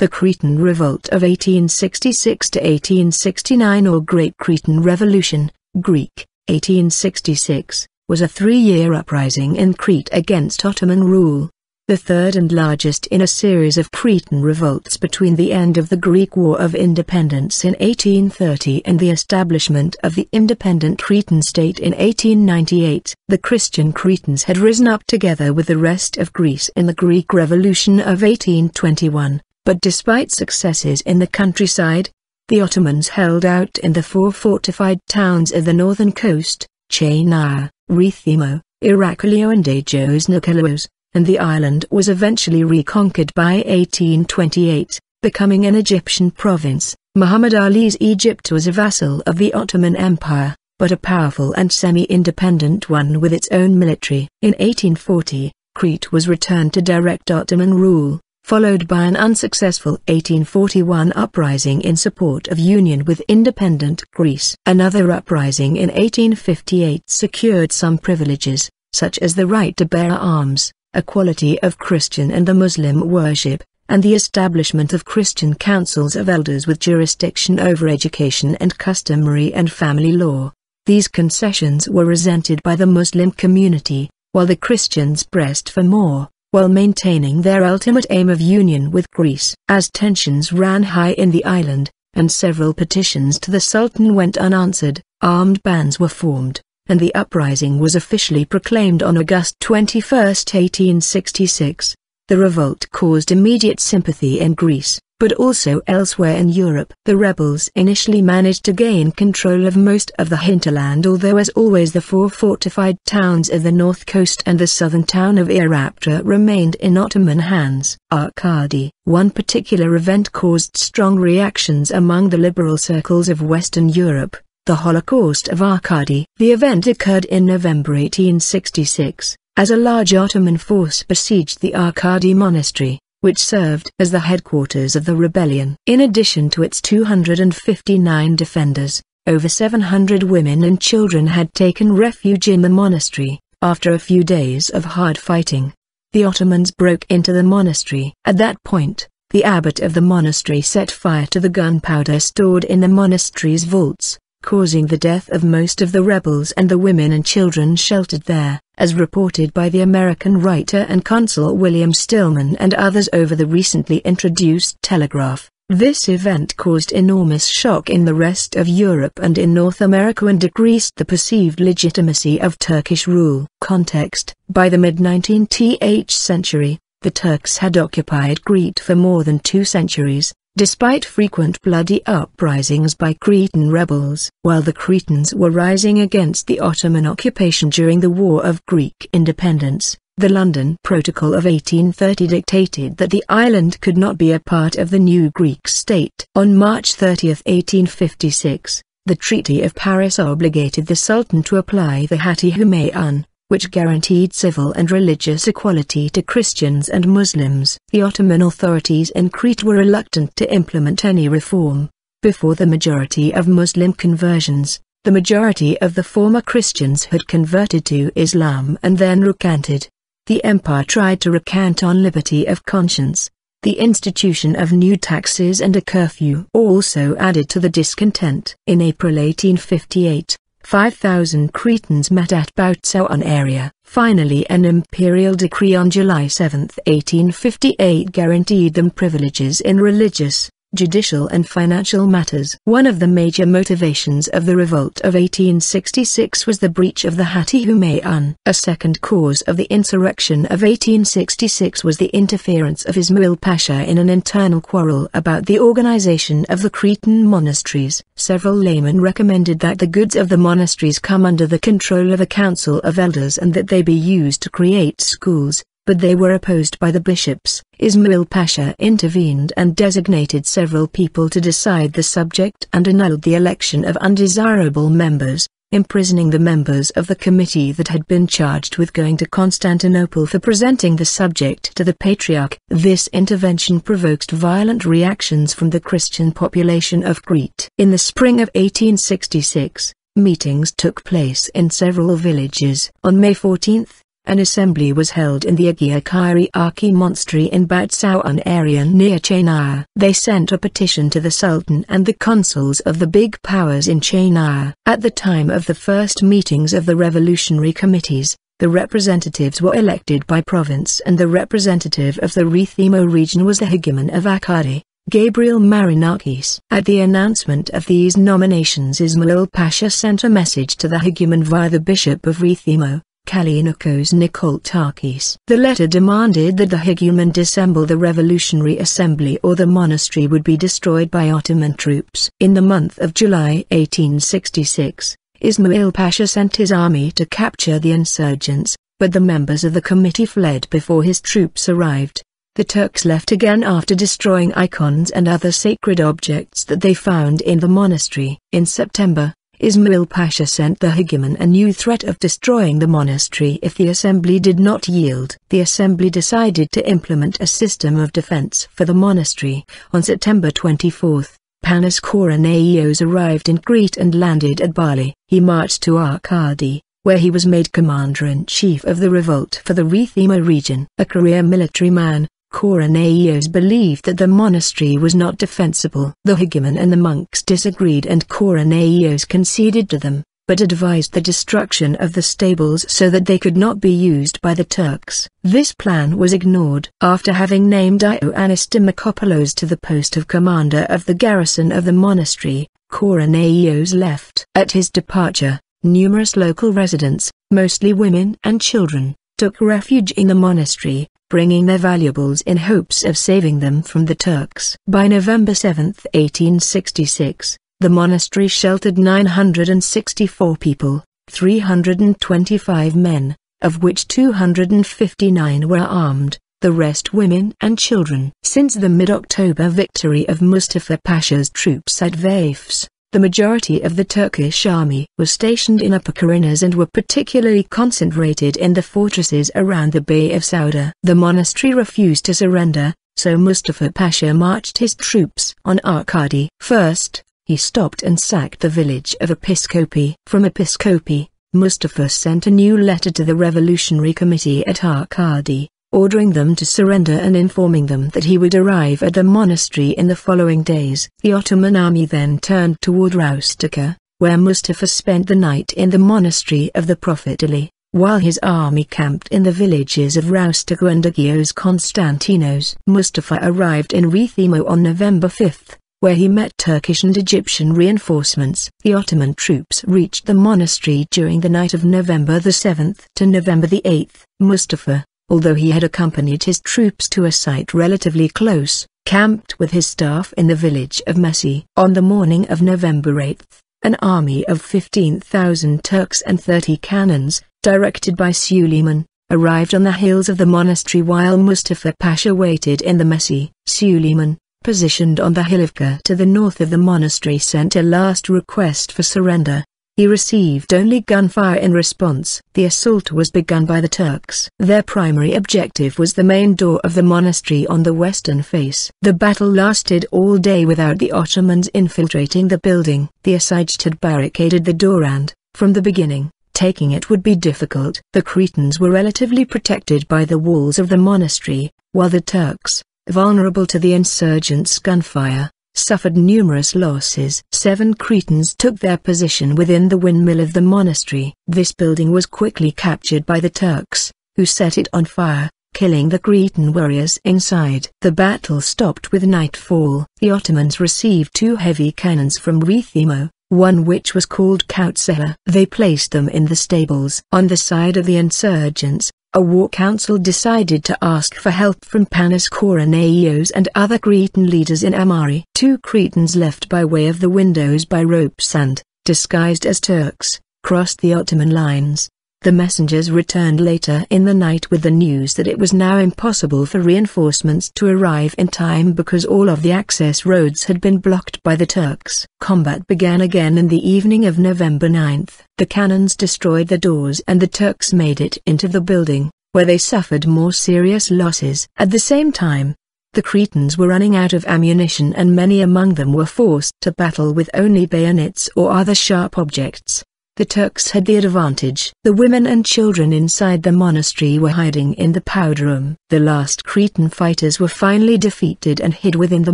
The Cretan Revolt of 1866 to 1869, or Great Cretan Revolution, Greek, 1866, was a 3-year uprising in Crete against Ottoman rule, the third and largest in a series of Cretan revolts between the end of the Greek War of Independence in 1830 and the establishment of the independent Cretan State in 1898. The Christian Cretans had risen up together with the rest of Greece in the Greek Revolution of 1821, but despite successes in the countryside, the Ottomans held out in the 4 fortified towns of the northern coast, Chania, Rethymno, Irakleio and Agios Nikolaos, and the island was eventually reconquered by 1828, becoming an Egyptian province. Muhammad Ali's Egypt was a vassal of the Ottoman Empire, but a powerful and semi-independent one with its own military. In 1840, Crete was returned to direct Ottoman rule, followed by an unsuccessful 1841 uprising in support of union with independent Greece. Another uprising in 1858 secured some privileges, such as the right to bear arms, equality of Christian and the Muslim worship, and the establishment of Christian councils of elders with jurisdiction over education and customary and family law. These concessions were resented by the Muslim community, while the Christians pressed for more, while maintaining their ultimate aim of union with Greece. As tensions ran high in the island, and several petitions to the Sultan went unanswered, armed bands were formed, and the uprising was officially proclaimed on August 21, 1866. The revolt caused immediate sympathy in Greece, but also elsewhere in Europe. The rebels initially managed to gain control of most of the hinterland, although as always the 4 fortified towns of the north coast and the southern town of Irakleio remained in Ottoman hands. Arcadi. One particular event caused strong reactions among the liberal circles of Western Europe. The Holocaust of Arcadi. The event occurred in November 1866, as a large Ottoman force besieged the Arcadi monastery, which served as the headquarters of the rebellion. In addition to its 259 defenders, over 700 women and children had taken refuge in the monastery. After a few days of hard fighting, the Ottomans broke into the monastery. At that point, the abbot of the monastery set fire to the gunpowder stored in the monastery's vaults, causing the death of most of the rebels and the women and children sheltered there, as reported by the American writer and consul William Stillman and others over the recently introduced telegraph. This event caused enormous shock in the rest of Europe and in North America and decreased the perceived legitimacy of Turkish rule. Context: by the mid-19th century, the Turks had occupied Crete for more than 2 centuries. Despite frequent bloody uprisings by Cretan rebels. While the Cretans were rising against the Ottoman occupation during the War of Greek Independence, the London Protocol of 1830 dictated that the island could not be a part of the new Greek state. On March 30, 1856, the Treaty of Paris obligated the Sultan to apply the Rethymno, which guaranteed civil and religious equality to Christians and Muslims. The Ottoman authorities in Crete were reluctant to implement any reform. Before the majority of Muslim conversions, the majority of the former Christians had converted to Islam and then recanted. The empire tried to recant on liberty of conscience. The institution of new taxes and a curfew also added to the discontent. In April 1858, 5,000 Cretans met at Boutsoan area. Finally, an imperial decree on July 7, 1858 guaranteed them privileges in religious, judicial and financial matters. One of the major motivations of the revolt of 1866 was the breach of the Rethymno. A second cause of the insurrection of 1866 was the interference of Ismail Pasha in an internal quarrel about the organization of the Cretan monasteries. Several laymen recommended that the goods of the monasteries come under the control of a council of elders and that they be used to create schools, but they were opposed by the bishops. Ismail Pasha intervened and designated several people to decide the subject and annulled the election of undesirable members, imprisoning the members of the committee that had been charged with going to Constantinople for presenting the subject to the Patriarch. This intervention provoked violent reactions from the Christian population of Crete. In the spring of 1866, meetings took place in several villages. On May 14, An assembly was held in the Agia Kyriaki Monastery in Batsauan area near Chania. They sent a petition to the Sultan and the consuls of the big powers in Chania. At the time of the first meetings of the revolutionary committees, the representatives were elected by province, and the representative of the Rethymno region was the hegemon of Arcadi, Gabriel Marinakis. At the announcement of these nominations, Ismail Pasha sent a message to the hegemon via the bishop of Rethymno, Kallinikos Nikoltakis. The letter demanded that the hegemon dissemble the revolutionary assembly or the monastery would be destroyed by Ottoman troops. In the month of July 1866, Ismail Pasha sent his army to capture the insurgents, but the members of the committee fled before his troops arrived. The Turks left again after destroying icons and other sacred objects that they found in the monastery. In September, Ismail Pasha sent the hegemon a new threat of destroying the monastery if the assembly did not yield. The assembly decided to implement a system of defense for the monastery. On September 24, Panis Koronaios arrived in Crete and landed at Bali. He marched to Arcadi, where he was made commander-in-chief of the revolt for the Rethymno region. A career military man, Koronaios believed that the monastery was not defensible. The hegemon and the monks disagreed, and Koronaios conceded to them, but advised the destruction of the stables so that they could not be used by the Turks. This plan was ignored. After having named Ioannis Dimokopoulos to the post of commander of the garrison of the monastery, Koronaios left. At his departure, numerous local residents, mostly women and children, took refuge in the monastery, bringing their valuables in hopes of saving them from the Turks. By November 7, 1866, the monastery sheltered 964 people, 325 men, of which 259 were armed, the rest women and children. Since the mid-October victory of Mustafa Pasha's troops at Vaifs, the majority of the Turkish army was stationed in Upper Karinas and were particularly concentrated in the fortresses around the Bay of Sauda. The monastery refused to surrender, so Mustafa Pasha marched his troops on Arcadi. First, he stopped and sacked the village of Episkopi. From Episkopi, Mustafa sent a new letter to the Revolutionary Committee at Arcadi, ordering them to surrender and informing them that he would arrive at the monastery in the following days. The Ottoman army then turned toward Roustica, where Mustafa spent the night in the monastery of the Prophet Ali, while his army camped in the villages of Roustica and Agios Konstantinos. Mustafa arrived in Rethymno on November 5, where he met Turkish and Egyptian reinforcements. The Ottoman troops reached the monastery during the night of November the 7th to November the 8th. Mustafa, although he had accompanied his troops to a site relatively close, camped with his staff in the village of Messi. On the morning of November 8, an army of 15,000 Turks and 30 cannons, directed by Suleiman, arrived on the hills of the monastery while Mustafa Pasha waited in the Messi. Suleiman, positioned on the Hilivka to the north of the monastery, sent a last request for surrender. He received only gunfire in response. The assault was begun by the Turks. Their primary objective was the main door of the monastery on the western face. The battle lasted all day without the Ottomans infiltrating the building. The assieged had barricaded the door and, from the beginning, taking it would be difficult. The Cretans were relatively protected by the walls of the monastery, while the Turks, vulnerable to the insurgents' gunfire, suffered numerous losses. 7 Cretans took their position within the windmill of the monastery. This building was quickly captured by the Turks, who set it on fire, killing the Cretan warriors inside. The battle stopped with nightfall. The Ottomans received 2 heavy cannons from Rethymno, one which was called Kautsela. They placed them in the stables. On the side of the insurgents, a war council decided to ask for help from Panis Koronaios and other Cretan leaders in Amari. 2 Cretans left by way of the windows by ropes and, disguised as Turks, crossed the Ottoman lines. The messengers returned later in the night with the news that it was now impossible for reinforcements to arrive in time because all of the access roads had been blocked by the Turks. Combat began again in the evening of November 9. The cannons destroyed the doors and the Turks made it into the building, where they suffered more serious losses. At the same time, the Cretans were running out of ammunition and many among them were forced to battle with only bayonets or other sharp objects. The Turks had the advantage. The women and children inside the monastery were hiding in the powder room. The last Cretan fighters were finally defeated and hid within the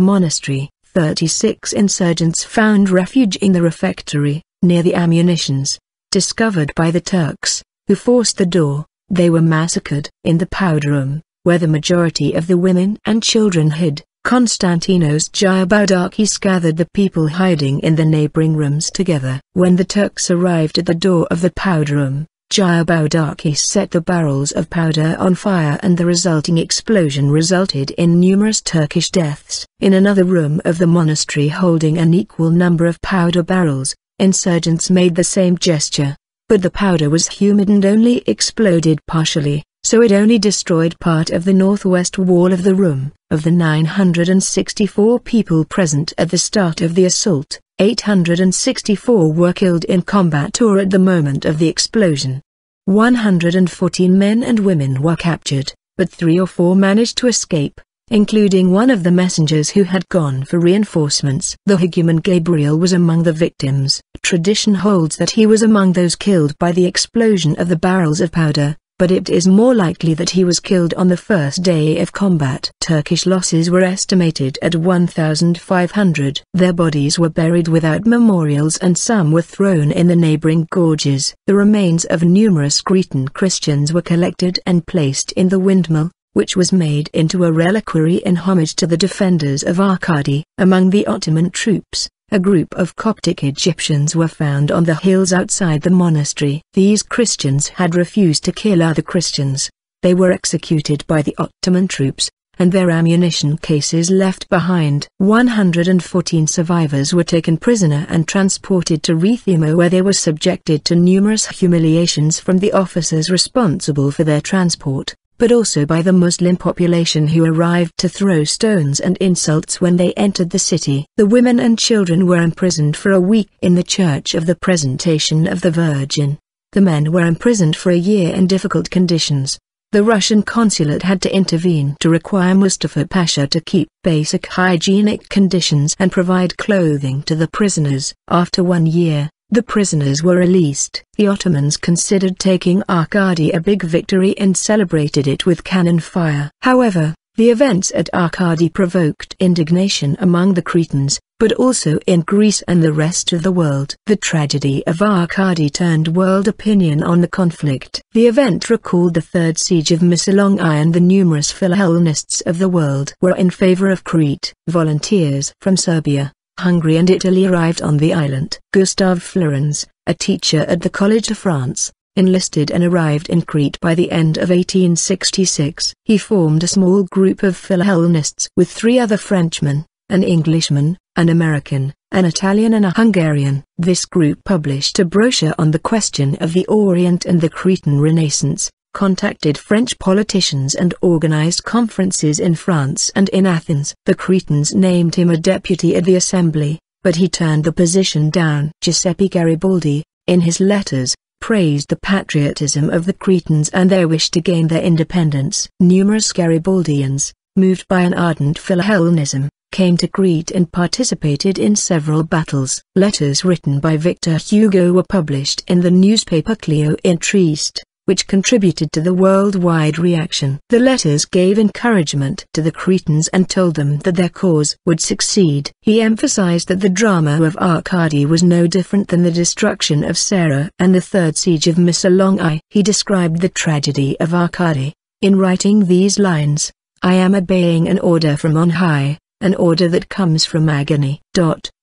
monastery. 36 insurgents found refuge in the refectory, near the ammunitions, discovered by the Turks, who forced the door. They were massacred. In the powder room, where the majority of the women and children hid, Constantinos Giabaudakis gathered the people hiding in the neighboring rooms together. When the Turks arrived at the door of the powder room, Giabaudakis set the barrels of powder on fire and the resulting explosion resulted in numerous Turkish deaths. In another room of the monastery holding an equal number of powder barrels, insurgents made the same gesture, but the powder was humid and only exploded partially, so it only destroyed part of the northwest wall of the room. Of the 964 people present at the start of the assault, 864 were killed in combat or at the moment of the explosion. 114 men and women were captured, but 3 or 4 managed to escape, including one of the messengers who had gone for reinforcements. The hegumen Gabriel was among the victims. Tradition holds that he was among those killed by the explosion of the barrels of powder, but it is more likely that he was killed on the first day of combat. Turkish losses were estimated at 1,500. Their bodies were buried without memorials and some were thrown in the neighboring gorges. The remains of numerous Cretan Christians were collected and placed in the windmill, which was made into a reliquary in homage to the defenders of Arcady. Among the Ottoman troops, a group of Coptic Egyptians were found on the hills outside the monastery. These Christians had refused to kill other Christians. They were executed by the Ottoman troops, and their ammunition cases left behind. 114 survivors were taken prisoner and transported to Rethymno, where they were subjected to numerous humiliations from the officers responsible for their transport, but also by the Muslim population who arrived to throw stones and insults when they entered the city. The women and children were imprisoned for a week in the Church of the Presentation of the Virgin. The men were imprisoned for a year in difficult conditions. The Russian consulate had to intervene to require Mustafa Pasha to keep basic hygienic conditions and provide clothing to the prisoners. After 1 year, the prisoners were released. The Ottomans considered taking Arcady a big victory and celebrated it with cannon fire. However, the events at Arcady provoked indignation among the Cretans, but also in Greece and the rest of the world. The tragedy of Arcady turned world opinion on the conflict. The event recalled the Third Siege of Missolonghi, and the numerous Philhellenists of the world were in favor of Crete. Volunteers from Serbia, Hungary and Italy arrived on the island. Gustave Flourens, a teacher at the College of France, enlisted and arrived in Crete by the end of 1866. He formed a small group of Philhellenists with 3 other Frenchmen, an Englishman, an American, an Italian and a Hungarian. This group published a brochure on the question of the Orient and the Cretan Renaissance, contacted French politicians and organized conferences in France and in Athens. The Cretans named him a deputy at the assembly, but he turned the position down. Giuseppe Garibaldi, in his letters, praised the patriotism of the Cretans and their wish to gain their independence. Numerous Garibaldians, moved by an ardent Philhellenism, came to Crete and participated in several battles. Letters written by Victor Hugo were published in the newspaper Clio in Trieste, which contributed to the worldwide reaction. The letters gave encouragement to the Cretans and told them that their cause would succeed. He emphasized that the drama of Arcady was no different than the destruction of Sarah and the Third Siege of Missolonghi. He described the tragedy of Arcady. In writing these lines, I am obeying an order from on high, an order that comes from agony.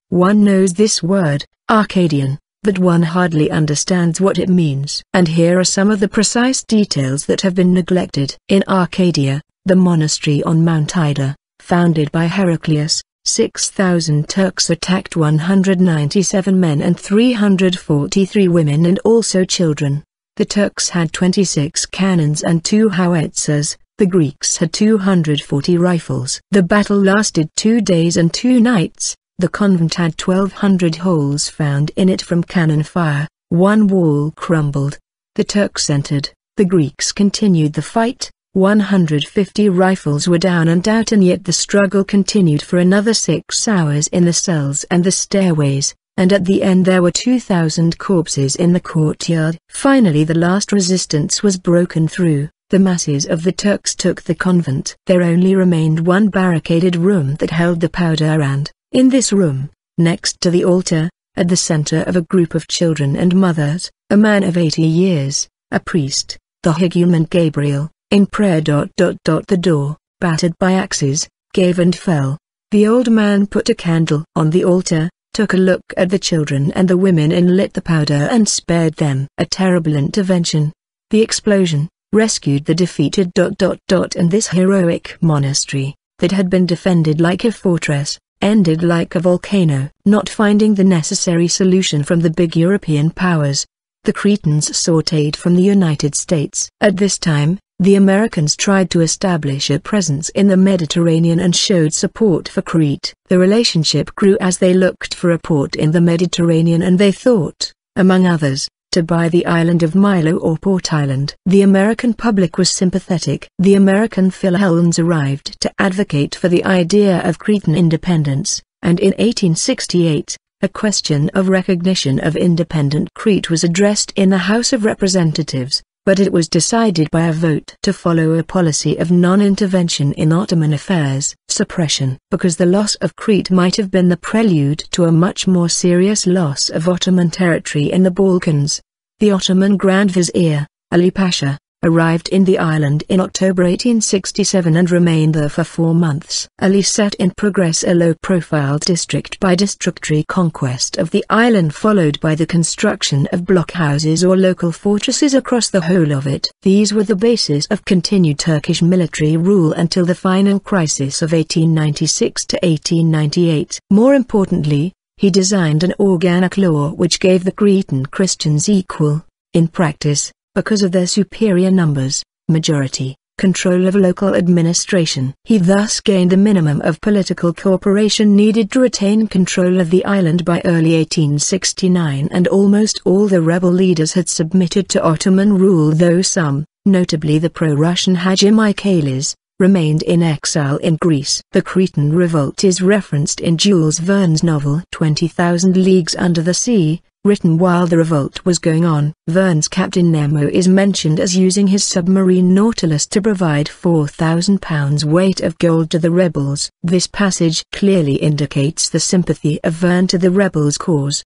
One knows this word, Arcadian, but one hardly understands what it means. And here are some of the precise details that have been neglected. In Arcadia, the monastery on Mount Ida, founded by Heraclius, 6,000 Turks attacked 197 men and 343 women and also children. The Turks had 26 cannons and 2 howitzers, the Greeks had 240 rifles. The battle lasted 2 days and 2 nights. The convent had 1,200 holes found in it from cannon fire. 1 wall crumbled. The Turks entered. The Greeks continued the fight. 150 rifles were down and out, and yet the struggle continued for another 6 hours in the cells and the stairways. and at the end there were 2,000 corpses in the courtyard. Finally the last resistance was broken through. The masses of the Turks took the convent. There only remained one barricaded room that held the powder, and, in this room, next to the altar, at the center of a group of children and mothers, a man of 80 years, a priest, the Higuman Gabriel, in prayer. The door, battered by axes, gave and fell. The old man put a candle on the altar, took a look at the children and the women and lit the powder and spared them. A terrible intervention. The explosion rescued the defeated. And this heroic monastery, that had been defended like a fortress, ended like a volcano. Not finding the necessary solution from the big European powers, the Cretans sought aid from the United States. At this time, the Americans tried to establish a presence in the Mediterranean and showed support for Crete. The relationship grew as they looked for a port in the Mediterranean, and they thought, among others, to buy the island of Milo or Port Island. The American public was sympathetic. The American Philhellenes arrived to advocate for the idea of Cretan independence, and in 1868, a question of recognition of independent Crete was addressed in the House of Representatives, but it was decided by a vote to follow a policy of non-intervention in Ottoman affairs, suppression, because the loss of Crete might have been the prelude to a much more serious loss of Ottoman territory in the Balkans. The Ottoman Grand Vizier, Ali Pasha, arrived in the island in October 1867 and remained there for 4 months. Ali set in progress a low-profile district-by-district reconquest of the island, followed by the construction of blockhouses or local fortresses across the whole of it. These were the basis of continued Turkish military rule until the final crisis of 1896 to 1898. More importantly, he designed an organic law which gave the Cretan Christians equal, in practice, because of their superior numbers, majority, control of local administration. He thus gained the minimum of political cooperation needed to retain control of the island by early 1869, and almost all the rebel leaders had submitted to Ottoman rule, though some, notably the pro-Russian Hagi Michaelis, remained in exile in Greece. The Cretan Revolt is referenced in Jules Verne's novel 20,000 Leagues Under the Sea, written while the revolt was going on. Verne's Captain Nemo is mentioned as using his submarine Nautilus to provide £4,000 weight of gold to the rebels. This passage clearly indicates the sympathy of Verne to the rebels' cause.